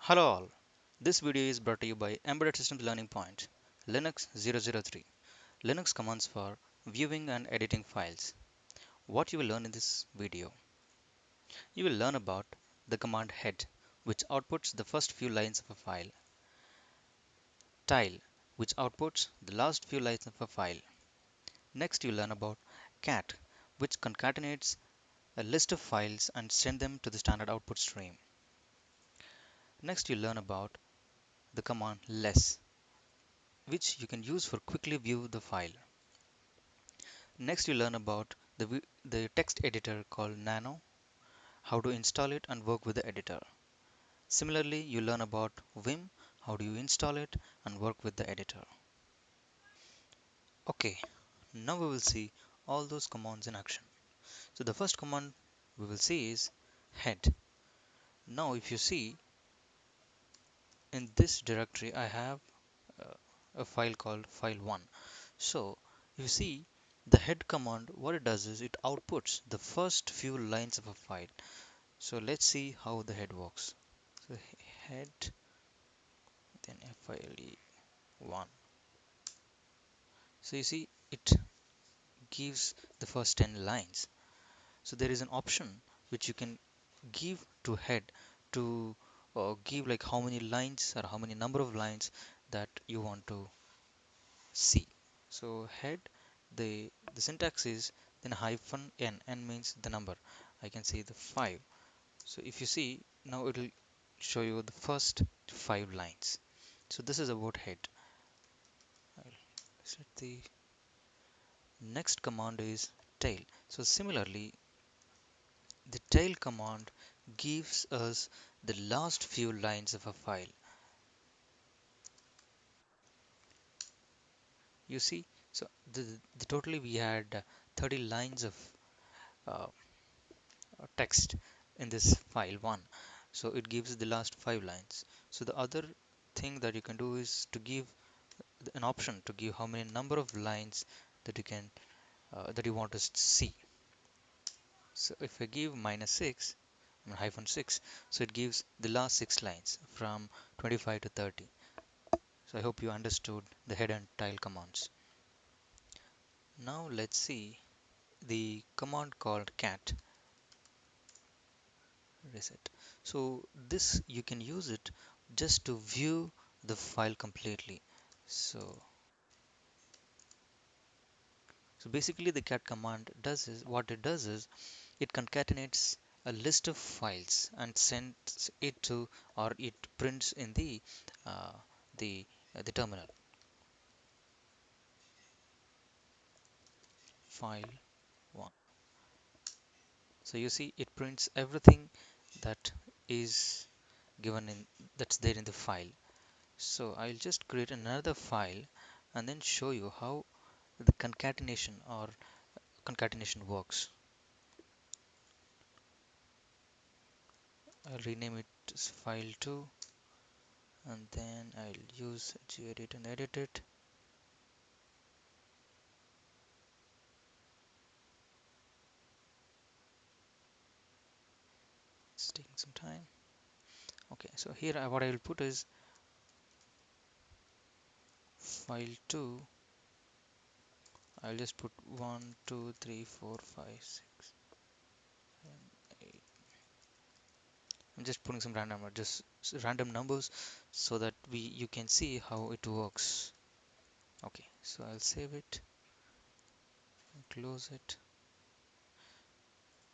Hello all. This video is brought to you by Embedded Systems Learning Point, Linux 003. Linux commands for viewing and editing files. What you will learn in this video. You will learn about the command head, which outputs the first few lines of a file. Tile, which outputs the last few lines of a file. Next you learn about cat, which concatenates a list of files and send them to the standard output stream. Next you learn about the command less, which you can use for quickly view the file. Next, you learn about the text editor called Nano, how to install it and work with the editor. Similarly, you learn about Vim, how do you install it and work with the editor. Okay, now we will see all those commands in action. So the first command we will see is head. Now if you see in this directory, I have uh, a file called file1. So you see the head command, what it does is it outputs the first few lines of a file. So let's see how the head works. So head, then file1. So you see it gives the first 10 lines. So there is an option which you can give to head to give like how many lines or how many number of lines that you want to see. So head, the syntax is then hyphen n. N means the number. I can say the 5. So if you see now it will show you the first 5 lines. So this is about head. I'll set the next command is tail. So similarly, the tail command gives us the last few lines of a file. You see, so the totally we had 30 lines of uh, text in this file one. So it gives the last 5 lines. So the other thing that you can do is to give an option to give how many number of lines that you can that you want to see. So if I give -6 -6, so it gives the last 6 lines from 25 to 30. So I hope you understood the head and tail commands. Now let's see the command called cat reset. So this you can use it just to view the file completely. So basically the cat command does is what it does is it concatenates a list of files and sends it to, or it prints in uh, the the terminal. File 1. So you see it prints everything that is given in that's there in the file. So I'll just create another file and then show you how the concatenation works. I'll rename it as file2 and then I'll use gedit and edit it. It's taking some time. Okay, so here what I will put is file2. I'll just put 1 2 3 4 5 6 7 8. I'm just putting some random numbers so that you can see how it works. Okay, so I'll save it and close it.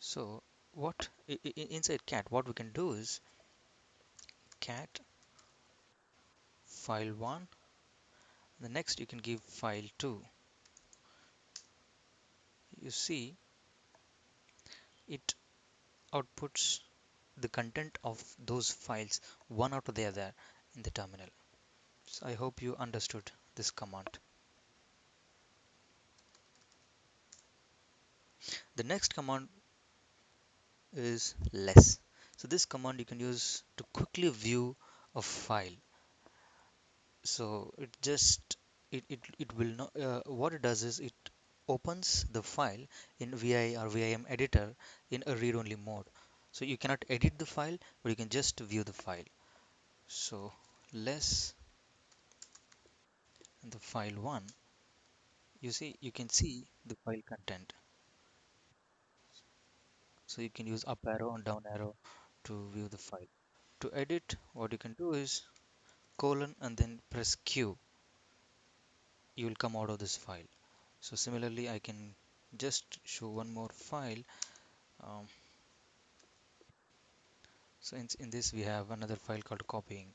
So what inside cat what we can do is cat file1. The next you can give file2. You see it outputs the content of those files one after the other in the terminal. So I hope you understood this command. The next command is less. So this command you can use to quickly view a file. So it will not what it does is it opens the file in VI or VIM editor in a read-only mode. So you cannot edit the file, but you can just view the file. So less in the file 1, you can see the file content. So you can use up arrow and down arrow to view the file. To edit, what you can do is colon and then press Q. You will come out of this file. So similarly, I can just show one more file. Um, so in this we have another file called copying.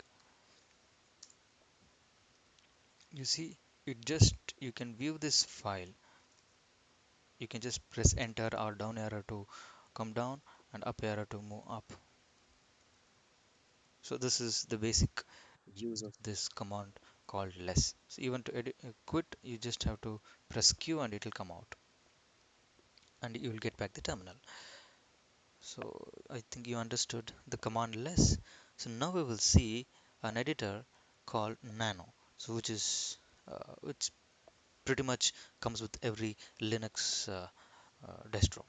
You see, you can view this file. You can just press enter or down arrow to come down and up arrow to move up. So this is the basic use of this command called less. So even to edit, quit, you just have to press Q and it will come out and you will get back the terminal. So I think you understood the command less. So now we will see an editor called nano. So which pretty much comes with every Linux distro.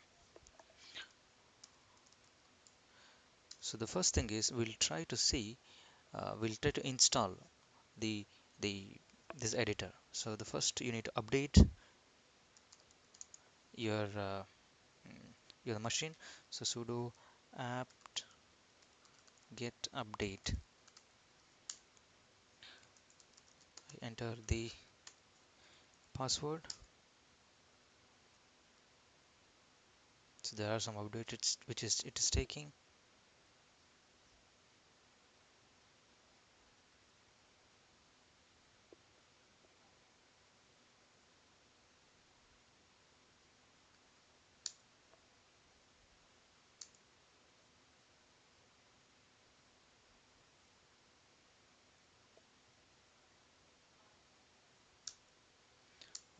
So the first thing is we'll try to install the the this editor. So the first you need to update your mm, your machine. So sudo apt get update. Enter the password. So there are some updates which is it is taking.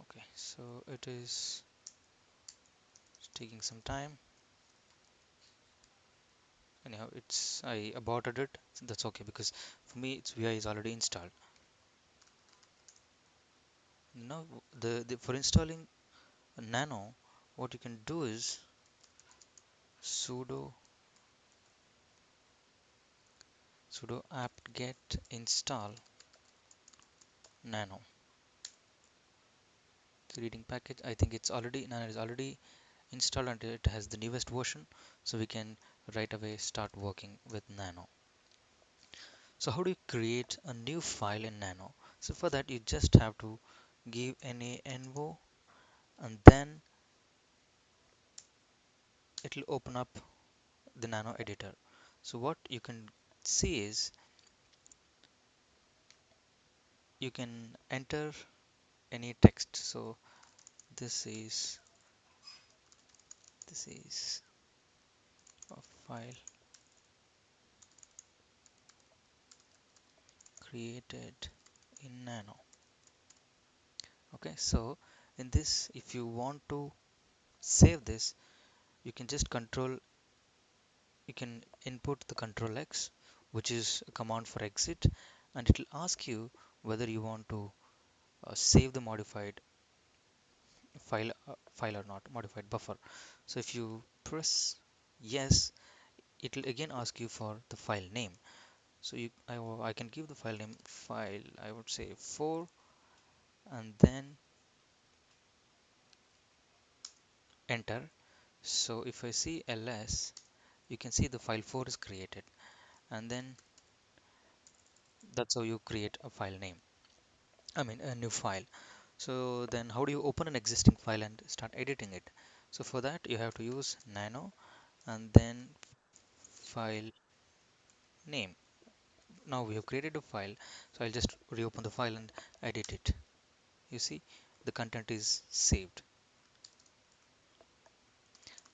Okay, so it is taking some time. Anyhow, it's I aborted it. So that's okay because for me it's VI is already installed. Now the for installing nano, what you can do is sudo sudo apt get install nano. The reading package. I think it's already nano is already installed and it has the newest version, so we can right away start working with nano. So how do you create a new file in nano? So for that you just have to give nano and then it will open up the nano editor. So what you can see is you can enter any text. So this is this is a file created in nano. Okay, so in this if you want to save this, you can just control you can input the control X, which is a command for exit, and it will ask you whether you want to save the modified file or not, modified buffer. So if you press yes, it will again ask you for the file name. So I can give the file name file, I would say 4, and then enter. So if I see ls, you can see the file 4 is created, and then that's how you create a file name. I mean a new file. So then how do you open an existing file and start editing it? So for that you have to use nano and then file name. Now we have created a file, so I'll just reopen the file and edit it. You see the content is saved.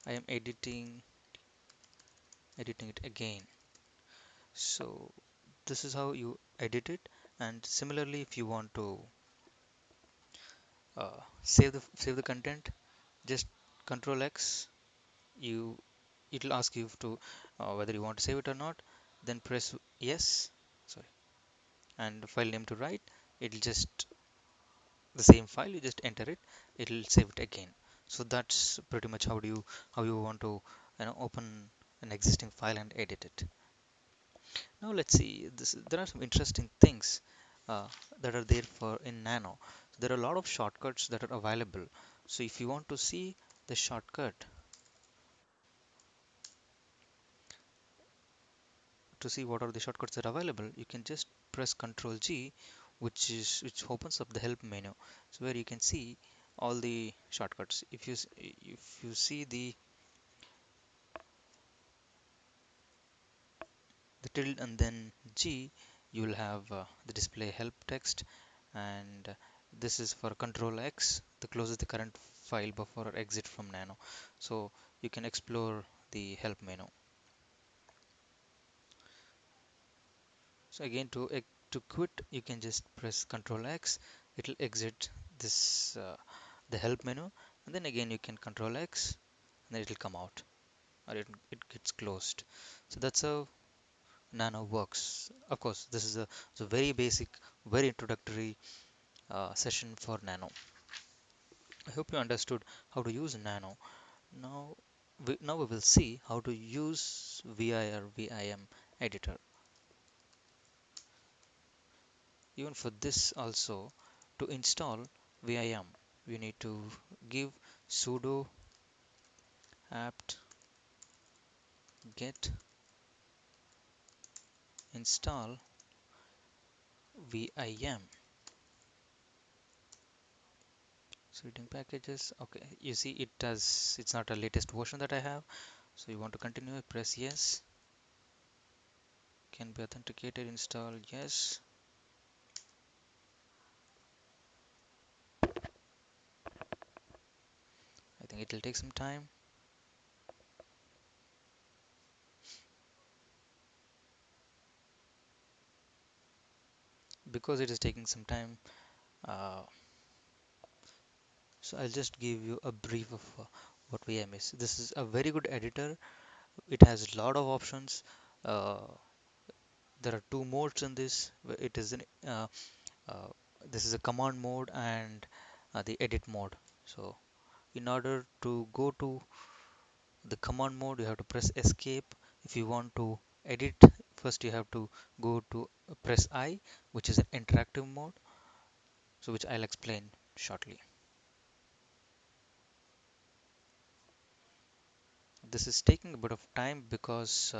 I am editing it again. So this is how you edit it, and similarly if you want to save the content, just control X. You it will ask you to whether you want to save it or not, then press yes, sorry, and file name to write. It'll just the same file, you just enter it, it'll save it again. So that's pretty much how you want to open an existing file and edit it. Now let's see. There are some interesting things uh, that are there for in Nano. So there are a lot of shortcuts that are available. So if you want to see the shortcut to see what are the shortcuts that are available, you can just press Ctrl G, which opens up the help menu. So where you can see all the shortcuts. If you see the tilde and then G, you will have the display help text, and this is for Control X, the closes the current file buffer or exit from Nano. So you can explore the help menu. So again, to quit, you can just press Control X. It'll exit this the help menu, and then again you can Control X, and then it'll come out, or it gets closed. So that's how Nano works. Of course, this is a very basic, very introductory session for Nano. I hope you understood how to use Nano. Now we will see how to use VI or VIM editor. Even for this also, to install VIM, we need to give sudo apt get install VIM. So reading packages. Okay, you see it's not a latest version that I have. So you want to continue, press yes. Can be authenticated, install yes. I think it will take some time. Because it is taking some time, uh, so I'll just give you a brief of what VM is. This is a very good editor. It has a lot of options. uh, there are two modes in this. It is uh, this is a command mode and the edit mode. So in order to go to the command mode, you have to press escape. If you want to edit, first you have to go to press I, which is an interactive mode, so which I'll explain shortly. This is taking a bit of time because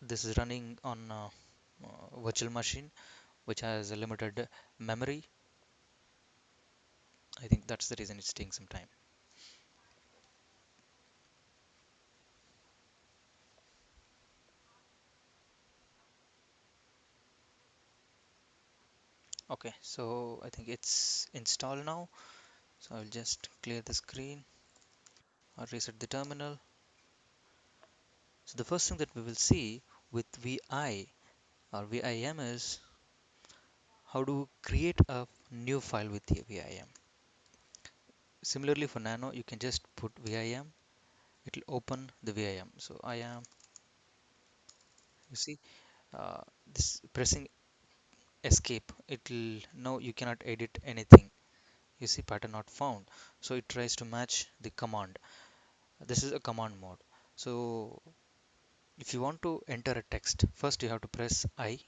this is running on a virtual machine which has a limited memory. I think that's the reason it's taking some time. Okay, so I think it's installed now. So I'll just clear the screen or reset the terminal. So the first thing that we will see with VI or VIM is how to create a new file with the VIM. Similarly for Nano, you can just put VIM. It will open the VIM. So I am, you see, this pressing escape. It will no, you cannot edit anything. You see pattern not found. So it tries to match the command. This is a command mode. So if you want to enter a text, first you have to press I.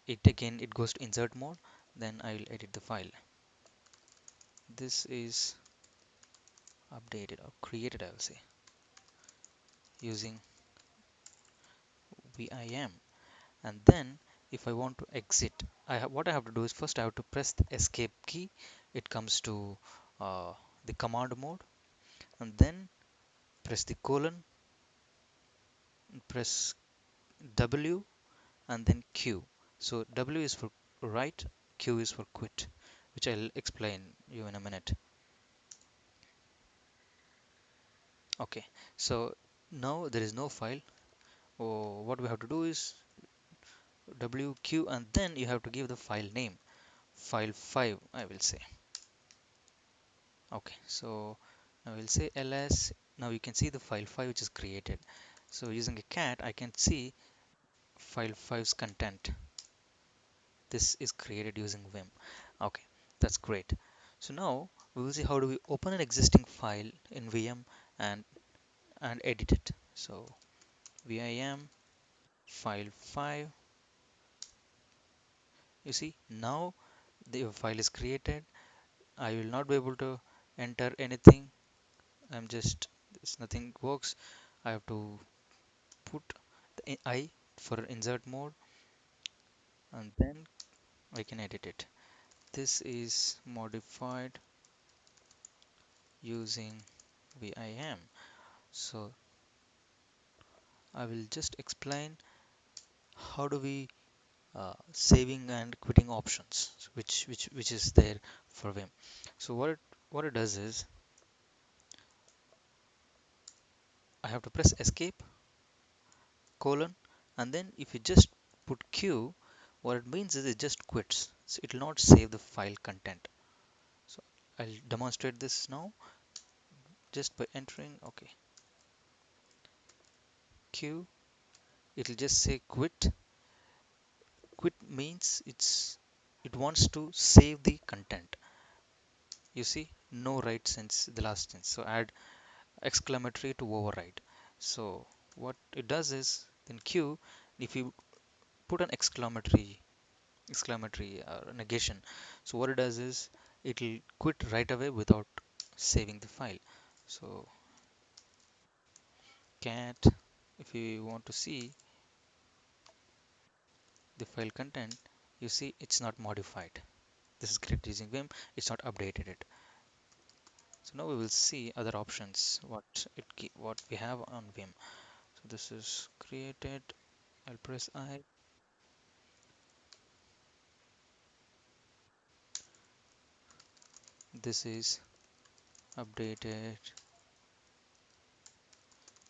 It goes to insert mode. Then I will edit the file. This is updated or created, I will say, using VIM. And then if I want to exit, what I have to do is first I have to press the escape key. It comes to uh, the command mode, and then press the colon, press W, and then Q. So W is for write, Q is for quit, which I'll explain you in a minute. Okay, so now there is no file. Oh, what we have to do is WQ, and then you have to give the file name, file 5, I will say. Okay, so now we'll say ls. Now you can see the file 5 which is created. So using a cat, I can see file 5's content. This is created using vim. Okay, that's great. So now we will see how do we open an existing file in vim and edit it. So vim file 5. You see, now the file is created. I will not be able to enter anything. I'm just, this nothing works. I have to put the I for insert mode, and then I can edit it. This is modified using vim. So I will just explain how do we saving and quitting options, which is there for vim. So what it does is I have to press escape colon, and then if you just put q, what it means is it just quits, so it will not save the file content. So I'll demonstrate this now just by entering okay q. It will just say quit. Quit means it wants to save the content. You see, no write since the last since, so add exclamatory to override. So what it does is then q, if you put an exclamatory negation, so what it does is it will quit right away without saving the file. So cat, if you want to see the file content, you see it's not modified. This is created using vim, it's not updated it. So now we will see other options what we have on vim. So this is created. I'll press I. This is updated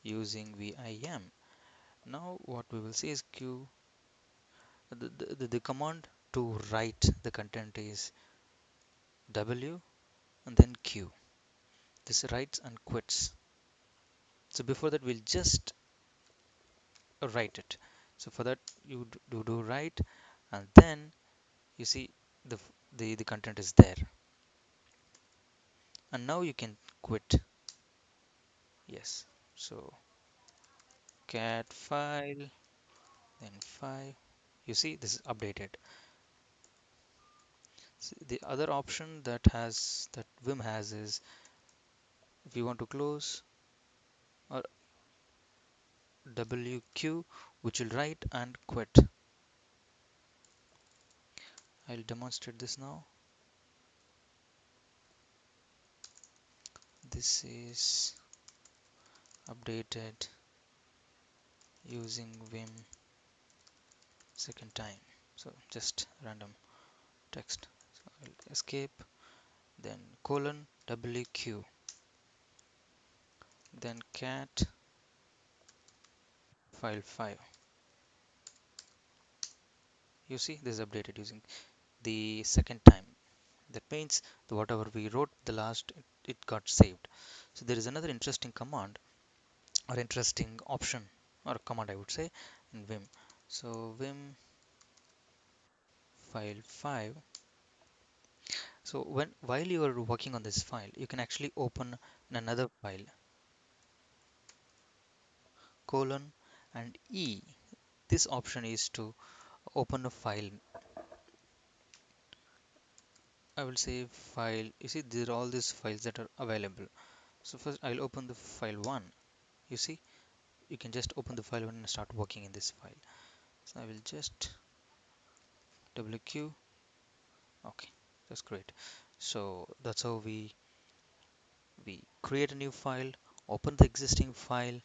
using vim. Now what we will see is q. The command to write the content is w and then q. This writes and quits. So before that we'll just write it. So for that you do write, and then you see the content is there, and now you can quit. Yes. So cat file, then 5. You see this is updated. So the other option that vim has is if you want to close or wq, which will write and quit. I'll demonstrate this now. This is updated using vim second time. So just random text. So I'll escape, then colon wq, then cat file 5. You see this is updated using the second time. That means the whatever we wrote the last, it got saved. So there is another interesting command or interesting option or command I would say in vim. So vim file 5. So while you are working on this file, you can actually open another file colon and e. This option is to open a file. I will say file. You see there are all these files that are available. So first I'll open the file 1. You see you can just open the file 1 and start working in this file. So I will just wq. Okay, that's great. So that's how we create a new file, open the existing file,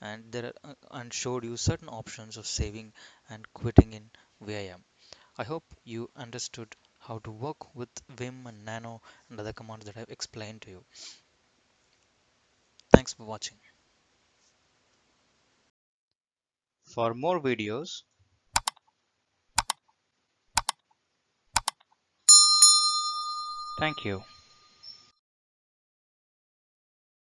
and there are, and showed you certain options of saving and quitting in vim. I hope you understood how to work with vim and nano and other commands that I've explained to you. Thanks for watching. For more videos, thank you.